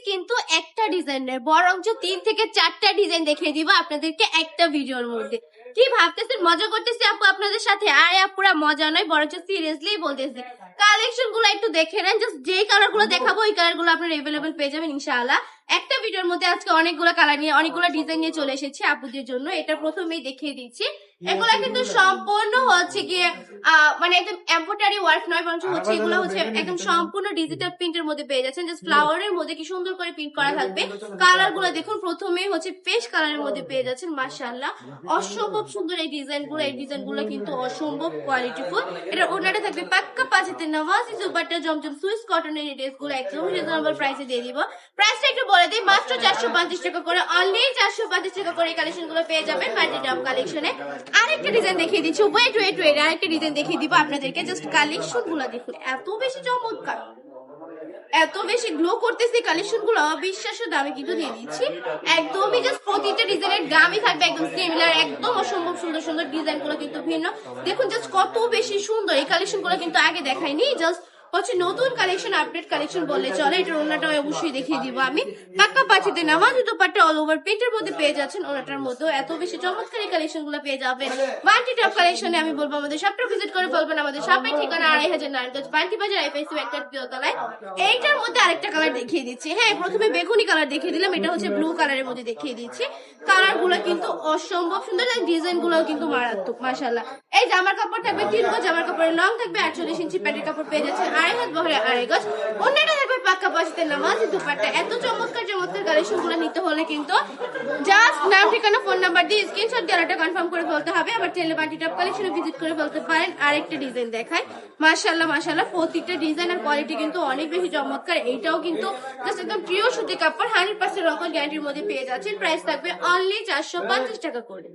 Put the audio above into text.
কিন্তু একটা ডিজাইনের বরঞ্চ 3 থেকে 4টা ডিজাইন দেখিয়ে দিব আপনাদেরকে একটা ভিডিওর মধ্যে। কি ভাবতেছেন মজা করতেছি আপু আপনাদের সাথে? আরে আপুরা মজা নয়, বরঞ্চ সিরিয়াসলি বলতেছি। কালেকশন গুলো একটু দেখে নেন, জাস্ট যে কালার গুলো দেখাবো ওই কালার গুলো আপনারা এভেলেবেল পেয়ে যাবেন ইনশাআল্লাহ। একটা ভিডিওর মধ্যে আজকে অনেকগুলো কালার নিয়ে অনেকগুলো ডিজাইন নিয়ে চলে এসেছি আপুদের জন্য। এটা প্রথমেই দেখিয়ে দিচ্ছি। এগুলা কিন্তু সম্পূর্ণ হচ্ছে গিয়ে মানে একদম এমব্রয়ডারি ওয়ার্ক নয়, বরঞ্চ হচ্ছে এগুলো হচ্ছে একদম সম্পূর্ণ ডিজিটাল প্রিন্টের মধ্যে পেয়ে যাচ্ছেন। জাস্ট ফ্লাওয়ারের মধ্যে কি সুন্দর করে প্রিন্ট করা থাকবে। কালার গুলো দেখুন, প্রথমেই হচ্ছে পেস্ট কালারের মধ্যে পেয়ে যাচ্ছেন। মাশাআল্লাহ অসম্ভব সুন্দর এই ডিজাইন গুলো। এই ডিজাইন গুলো কিন্তু অসম্ভব কোয়ালিটিফুল। এটা ওনাটা থাকবে পাক্কা পাঁচেতে নওয়াজি সুপারটা জমজম সুইস কটনের এই ড্রেস গুলো একদম রিজনেবল প্রাইসে দিয়ে দিব। প্রাইসটা একটু বলে দিই, মাত্র 450 টাকা করে, অনলি 450 টাকা করে এই কালেকশন গুলো পেয়ে যাবেন মাল্টি টপ কালেকশনে। আরেকটা ডিজাইন দেখিয়ে দিচ্ছি, ওয়েট ওয়েট ওয়েট, আরেকটা ডিজাইন দেখিয়ে দিব আপনাদেরকে। জাস্ট কালেকশন গুলো দেখুন, এত বেশি চমৎকার, এত বেশি গ্লো করতেছে কালেকশন গুলো, অবিশ্বাস্য দামে কিন্তু দিয়ে দিচ্ছি একদমই। জাস্ট প্রতিটা ডিজাইনের দামই থাকবে একদম সিমিলার, একদম অসম্ভব সুন্দর সুন্দর ডিজাইন গুলো কিন্তু ভিন্ন। দেখুন জাস্ট কত বেশি সুন্দর এই কালেকশন গুলো, কিন্তু আগে দেখাইনি। জাস্ট হচ্ছে নতুন কালেকশন, আপডেট কালেকশন বললে চলে। এটার ওনাটা অবশ্যই দেখিয়ে দিব আমি। পাক্কা পাঁচিতে নামাজ দুপাট্টা অল ওভার প্রিন্টের মধ্যে পেয়ে যাচ্ছেন। ওনাটার মধ্যে এত বেশি চমৎকার এই কালেকশন গুলো পেয়ে যাবেন মাল্টি টপ কালেকশনে। আমি বলবো আমাদের শপটা ভিজিট করে ফেলবেন। আমাদের শপের ঠিকানা 2500 নারায়ণগঞ্জ বান্টি বাজার আইপিএসসি ব্যাংকের তলায়। এইটার মধ্যে আরেকটা কালার দেখিয়ে দিচ্ছি। হ্যাঁ, প্রথমে বেগুনি কালার দেখিয়ে দিলাম, এটা হচ্ছে ব্লু কালারের মধ্যে দেখিয়ে দিচ্ছি। কালার গুলো কিন্তু অসম্ভব সুন্দর, ডিজাইন গুলো কিন্তু মারাত্মক মাশাআল্লাহ। এই জামার কাপড় থাকবে 3 গজ, জামার কাপড়ের লং থাকবে 48 ইঞ্চি, প্যান্টের কাপড় পেয়ে যাচ্ছেন 2.5 হাত বহরে 2.5 গজ। অন্যটা থাকবে পাক্কা পাঁচিতে নামাজ দুপাট্টা। এত চমৎকার চমৎকার কালেকশন গুলো নিতে হলে কিন্তু জাস্ট নাম ঠিকানা ফোন নাম্বার দিয়ে স্ক্রিনশট দিয়ে অর্ডারটা কনফার্ম করে ফেলতে হবে। আবার চাইলে বান্টি টপ কালেকশনে ভিজিট করে ফেলতে পারেন। আরেকটা ডিজাইন দেখায়, মাশাআল্লাহ মাশাআল্লাহ প্রত্যেকটা ডিজাইন আর কোয়ালিটি কিন্তু অনেক বেশি চমৎকার। এইটাও কিন্তু জাস্ট একদম প্রিয় সুতি কাপড়, 100% রকম গ্যারান্টির মধ্যে পেয়ে যাচ্ছেন। প্রাইস থাকবে অনলি 450 টাকা করে।